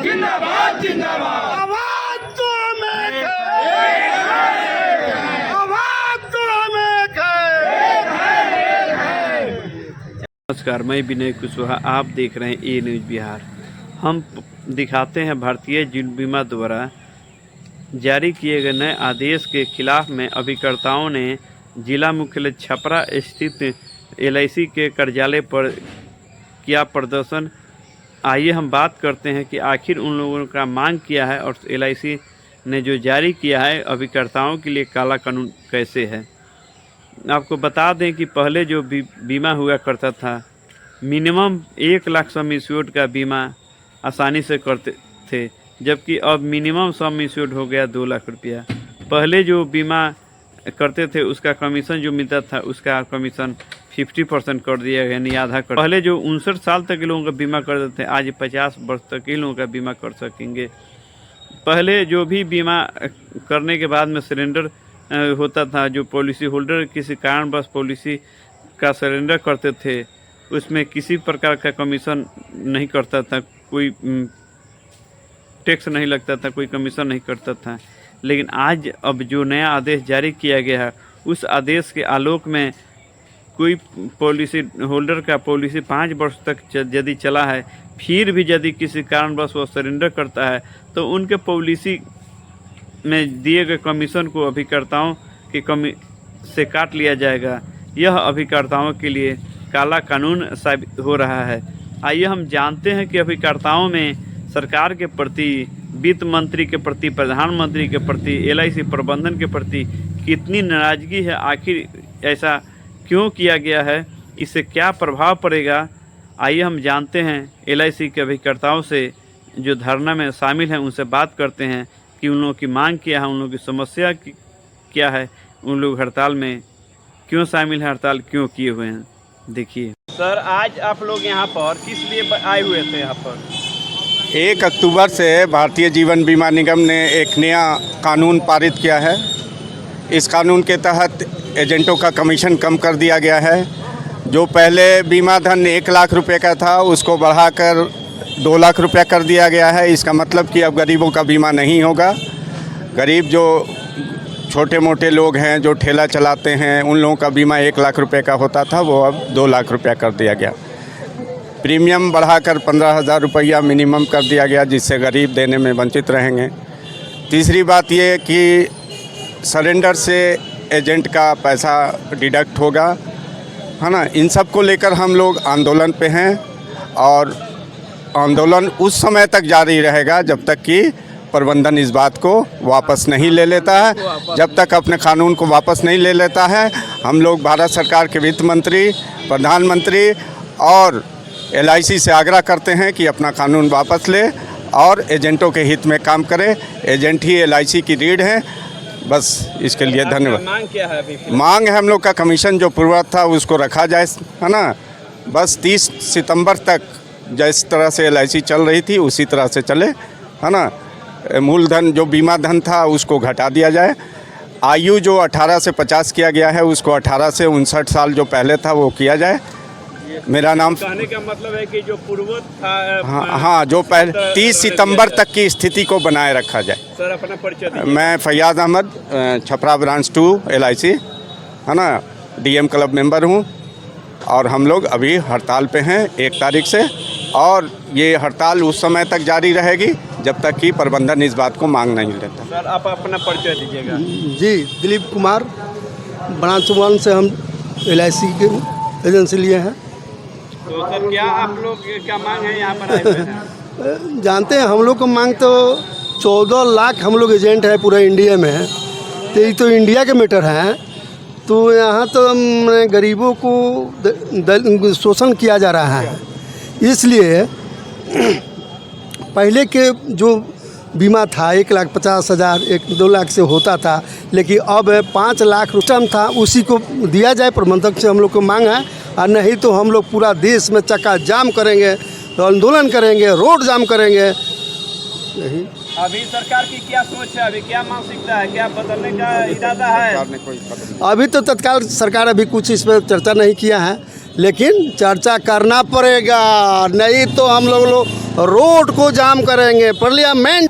जिंदाबाद जिंदाबाद आवाज तो हमें आवाज तो हमें नमस्कार, मैं विनय कुशवाहा, आप देख रहे हैं ए न्यूज़ बिहार। हम दिखाते हैं भारतीय जीवन बीमा द्वारा जारी किए गए नए आदेश के खिलाफ में अभिकर्ताओं ने जिला मुख्यालय छपरा स्थित LIC के कार्यालय पर किया प्रदर्शन। आइए हम बात करते हैं कि आखिर उन लोगों का मांग किया है और LIC ने जो जारी किया है अभिकर्ताओं के लिए काला कानून कैसे है। आपको बता दें कि पहले जो बीमा हुआ करता था, मिनिमम 1 लाख सम इंश्योर्ड का बीमा आसानी से करते थे, जबकि अब मिनिमम सम इंश्योर्ड हो गया 2 लाख रुपया। पहले जो बीमा करते थे उसका कमीशन जो मिलता था उसका कमीशन 50% कर दिया गया, यानी आधा कर। पहले जो 59 साल तक के लोगों का बीमा करते थे, आज 50 वर्ष तक के लोगों का बीमा कर सकेंगे। पहले जो भी बीमा करने के बाद में सरेंडर होता था, जो पॉलिसी होल्डर किसी कारणवश पॉलिसी का सरेंडर करते थे, उसमें किसी प्रकार का कमीशन नहीं करता था, कोई टैक्स नहीं लगता था, कोई कमीशन नहीं करता था। लेकिन आज अब जो नया आदेश जारी किया गया है, उस आदेश के आलोक में कोई पॉलिसी होल्डर का पॉलिसी 5 वर्ष तक यदि चला है, फिर भी यदि किसी कारणवश वो सरेंडर करता है, तो उनके पॉलिसी में दिए गए कमीशन को अभिकर्ताओं की से काट लिया जाएगा। यह अभिकर्ताओं के लिए काला कानून साबित हो रहा है। आइए हम जानते हैं कि अभिकर्ताओं में सरकार के प्रति, वित्त मंत्री के प्रति, प्रधानमंत्री के प्रति, LIC प्रबंधन के प्रति कितनी नाराज़गी है। आखिर ऐसा क्यों किया गया है, इससे क्या प्रभाव पड़ेगा। आइए हम जानते हैं LIC के अभिकर्ताओं से जो धरना में शामिल हैं, उनसे बात करते हैं कि उन लोगों की मांग क्या है, उन लोगों की समस्या क्या है, उन लोग हड़ताल में क्यों शामिल हैं, हड़ताल क्यों किए हुए हैं। देखिए सर, आज आप लोग यहाँ पर किस लिए आए हुए थे। यहाँ पर 1 अक्टूबर से भारतीय जीवन बीमा निगम ने एक नया कानून पारित किया है। इस कानून के तहत एजेंटों का कमीशन कम कर दिया गया है। जो पहले बीमा धन 1 लाख रुपए का था, उसको बढ़ाकर 2 लाख रुपया कर दिया गया है। इसका मतलब कि अब गरीबों का बीमा नहीं होगा। गरीब जो छोटे मोटे लोग हैं, जो ठेला चलाते हैं, उन लोगों का बीमा 1 लाख रुपए का होता था, वो अब 2 लाख रुपया कर दिया गया। प्रीमियम बढ़ाकर 15,000 रुपया मिनिमम कर दिया गया, जिससे गरीब देने में वंचित रहेंगे। तीसरी बात ये कि सरेंडर से एजेंट का पैसा डिडक्ट होगा, है ना। इन सब को लेकर हम लोग आंदोलन पे हैं और आंदोलन उस समय तक जारी रहेगा जब तक कि प्रबंधन इस बात को वापस नहीं ले लेता है। जब तक अपने कानून को वापस नहीं ले लेता है, हम लोग भारत सरकार के वित्त मंत्री, प्रधानमंत्री और LIC से आग्रह करते हैं कि अपना कानून वापस ले और एजेंटों के हित में काम करे। एजेंट ही LIC की रीढ़ है। बस इसके लिए धन्यवाद। मांग क्या है अभी? मांग है हम लोग का कमीशन जो पूर्व था उसको रखा जाए, है ना। बस 30 सितंबर तक जिस तरह से LIC चल रही थी उसी तरह से चले, है ना। मूलधन जो बीमा धन था उसको घटा दिया जाए। आयु जो 18 से 50 किया गया है उसको 18 से 59 साल जो पहले था वो किया जाए। मेरा नाम कहने का मतलब है कि जो पूर्व था, हाँ, जो पहले 30 सितंबर तक की स्थिति को बनाए रखा जाए। सर अपना परिचय दीजिए। मैं फैयाज अहमद, छपरा ब्रांच 2 LIC, है ना, DM क्लब मेंबर हूँ। और हम लोग अभी हड़ताल पे हैं 1 तारीख से, और ये हड़ताल उस समय तक जारी रहेगी जब तक कि प्रबंधन इस बात को मांग नहीं लेता। सर आप अपना परिचय दीजिएगा। जी, दिलीप कुमार, ब्रांच 1 से हम LIC के एजेंसी लिए हैं। तो सर क्या आप लोग क्या मांग है यहाँ पर आए हुए हैं? जानते हैं हम लोग का मांग तो 14 लाख हम लोग एजेंट हैं पूरे इंडिया में। तो ये तो इंडिया के मैटर हैं। तो यहाँ तो गरीबों को शोषण किया जा रहा है। इसलिए पहले के जो बीमा था 1,50,000, 2 लाख से होता था, लेकिन अब 5 लाख रुपया था, उसी को दिया जाए। प्रबंधक से हम लोग को मांग है, और नहीं तो हम लोग पूरा देश में चक्का जाम करेंगे, तो आंदोलन करेंगे, रोड जाम करेंगे। यही अभी सरकार की क्या सोच है, अभी क्या मानसिकता है, क्या बदलने का इरादा है? अभी तो तत्काल सरकार अभी कुछ इस पर चर्चा नहीं किया है, लेकिन चर्चा करना पड़ेगा, नहीं तो हम लोग रोड को जाम करेंगे। पार्लियामेंट।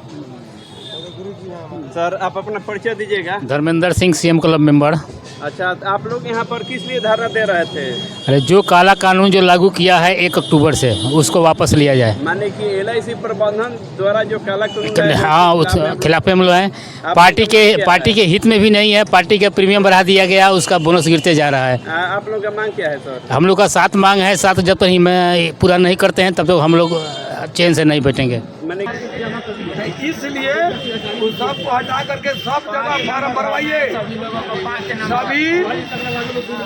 सर आप अपना परिचय दीजिएगा। Dharmendra Singh, CM club member. अच्छा, आप लोग यहाँ पर किस लिए धरना दे रहे थे? अरे जो काला कानून जो लागू किया है 1 अक्टूबर से, उसको वापस लिया जाए। माने कि LIC प्रबंधन द्वारा जो काला कानून, हाँ, उस खिलाफ हम लोग हैं। पार्टी के हित में भी नहीं है। पार्टी का प्रीमियम बढ़ा दिया गया, उसका बोनस गिरते जा रहा है। आप लोग का मांग क्या है सर? हम लोग का 7 मांग है। 7 जब तक ही पूरा नहीं करते हैं तब तक हम लोग चैन से नहीं बैठेंगे। मैंने इसलिए उस सब को हटा करके सब जगह फार्म भरवाइए।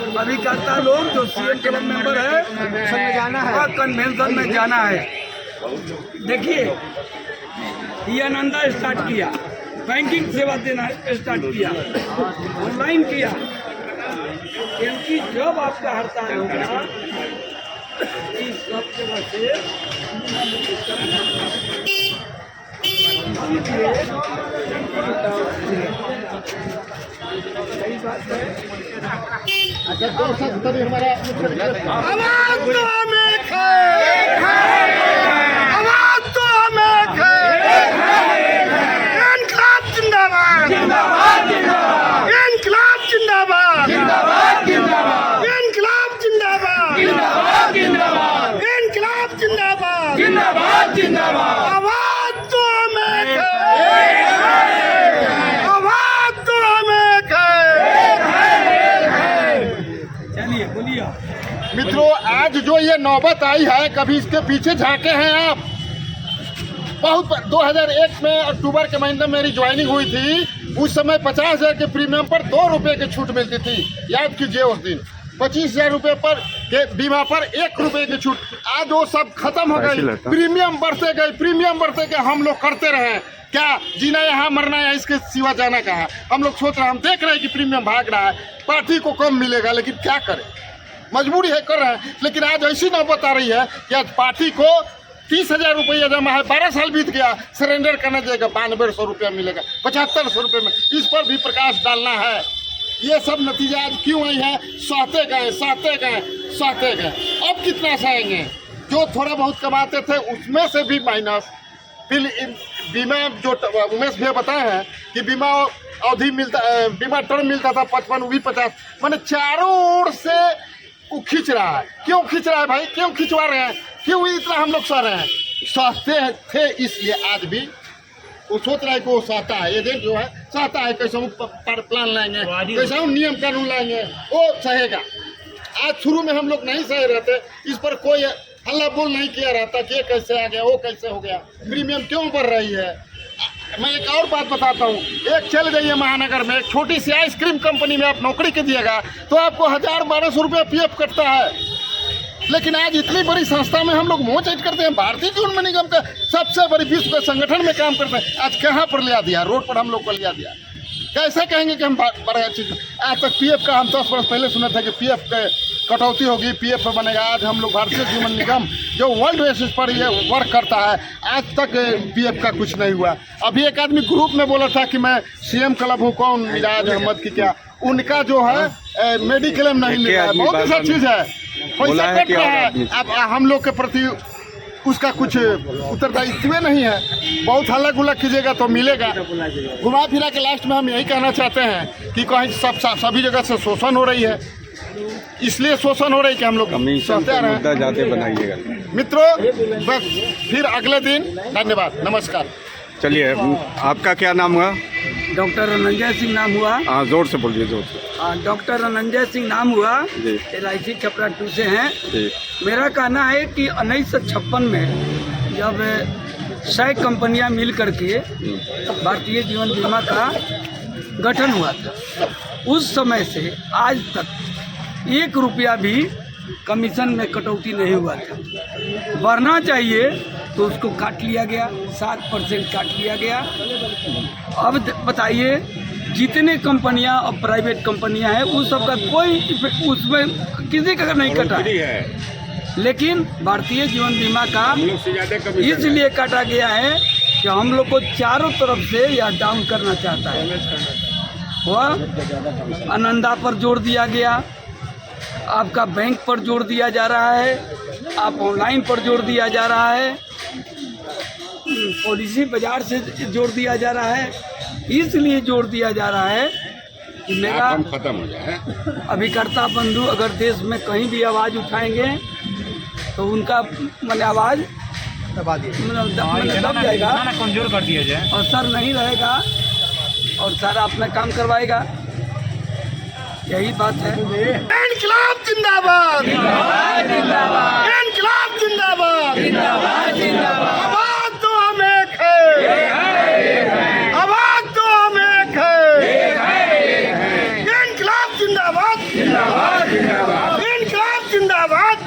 सभी करता लोग जो सीएम क्लब मेंबर है वह कन्वेंशन में जाना है। देखिए, ये आनंदा स्टार्ट किया, बैंकिंग सेवा देना स्टार्ट किया, ऑनलाइन किया, क्योंकि जब आपका हड़ताल होगा इस सब जगह से मित्रों, आज जो ये नौबत आई है, कभी इसके पीछे झांके हैं आप? बहुत 2001 में अक्टूबर के महीने में मेरी ज्वाइनिंग हुई थी। उस समय 50,000 के प्रीमियम पर 2 रुपये की छूट मिलती थी। याद कीजिए उस दिन 25,000 रुपये पर के बीमा पर 1 रुपये की छूट। आज वो सब खत्म हो गई। प्रीमियम बढ़ते गए, हम लोग करते रहे। क्या जीना यहाँ मरना है, इसके सिवा जाना कहाँ है? हम लोग सोच रहे हैं, हम देख रहे हैं कि प्रीमियम भाग रहा है, पार्टी को कम मिलेगा, लेकिन क्या करें, मजबूरी है, कर रहे हैं। लेकिन आज ऐसी नौबत आ रही है कि आज पार्टी को 30,000 रुपया जमा है, 12 साल बीत गया, सरेंडर करना जाएगा, 9200 रुपया मिलेगा, 7500 रुपये में। इस पर भी प्रकाश डालना है। ये सब नतीजा आज क्यों आई है? सहते गए। अब कितना सहेंगे? जो थोड़ा बहुत कमाते थे उसमें से भी माइनस। फिर बीमा जो उमेश भैया बताए हैं कि बीमा अवधि मिलता, बीमा टर्म मिलता था 55, वो भी 50। मैंने चारों ओर से वो खींच रहा है। क्यों खींच रहा है भाई? क्यों खिंचवा रहे हैं? क्यों इतना हम लोग सह रहे हैं? सहते थे, इसलिए आज भी वो सोच रहा है कि वो सहता है। एजेंट जो है सहता है, कैसे हम प्लान लाएंगे, कैसे हम नियम कानून लाएंगे, वो सहेगा। आज शुरू में हम लोग नहीं सह रहे थे, इस पर कोई हल्ला बोल नहीं किया रहता कि ये कैसे आ गया, वो कैसे हो गया, प्रीमियम क्यों बढ़ रही है। मैं एक और बात बताता हूँ। एक चल जाइए महानगर में, एक छोटी सी आइसक्रीम कंपनी में आप नौकरी कीजिएगा तो आपको 1000-1200 रुपया PF कटता है। लेकिन आज इतनी बड़ी संस्था में हम लोग मुँह चेट करते हैं। भारतीय जीवन निगम का सबसे बड़ी विश्व के संगठन में काम करते हैं, आज कहाँ पर लिया दिया? रोड पर हम लोग को लिया दिया। कैसे कहेंगे कि हम बड़ा चीज? आज तक PF का हम 10 वर्ष पहले सुना था कि PF के कटौती होगी, PF पर बनेगा। आज हम लोग भारतीय जीवन निगम जो वर्ल्ड बेसिस पर ये वर्क करता है, आज तक PF का कुछ नहीं हुआ। अभी एक आदमी ग्रुप में बोला था कि मैं सीएम क्लब हूँ, कौन मिराज अहमद की क्या, उनका जो है मेडिक्लेम नहीं मिला है। बहुत ऐसा चीज़ है, पैसा कट रहा है। अब हम लोग के प्रति उसका कुछ उत्तरदायित्व नहीं है। बहुत हल्ला गुल्ला कीजिएगा तो मिलेगा। घुमा फिरा के लास्ट में हम यही कहना चाहते हैं कि कहीं सभी जगह से शोषण हो रही है, इसलिए शोषण हो रही है कि हम लोग सहते रहे। जाते बनाइएगा मित्रों, बस फिर अगले दिन। धन्यवाद, नमस्कार। चलिए, आपका क्या नाम हुआ? डॉक्टर रनंजय सिंह नाम हुआ। हाँ, जोर से बोलिए, जोर से। डॉक्टर रनंजय सिंह नाम हुआ, जी। LIC छपरा 2 से हैं। जी। मेरा कहना है कि 1956 में जब 100 कंपनियां मिल करके भारतीय जीवन बीमा का गठन हुआ था, उस समय से आज तक 1 रुपया भी कमीशन में कटौती नहीं हुआ था। बढ़ना चाहिए तो उसको काट लिया गया, 7% काट लिया गया। अब बताइए, जितने कंपनियां और प्राइवेट कंपनियां हैं उस सब का कोई उसमें किसी का नहीं कटा है, लेकिन भारतीय जीवन बीमा का इसलिए काटा गया है कि हम लोग को चारों तरफ से यह डाउन करना चाहता है। वह आनंदा पर जोर दिया गया, आपका बैंक पर जोर दिया जा रहा है, आप ऑनलाइन पर जोर दिया जा रहा है, पॉलिसी बाजार से जोड़ दिया जा रहा है। इसलिए जोड़ दिया जा रहा है कि मेरा खत्म हो जाए। अभिकर्ता बंधु अगर देश में कहीं भी आवाज़ उठाएंगे तो उनका मैंने आवाज़ दब जाएगा, कमजोर कर दिया जाए और सर नहीं रहेगा और सारा अपना काम करवाएगा। यही बात है। इनकलाब जिंदाबाद, इनकलाब जिंदाबाद, आवाज तो हम एक है, आवाज तो हम एक है। इनकलाब जिंदाबाद, इनकलाब जिंदाबाद,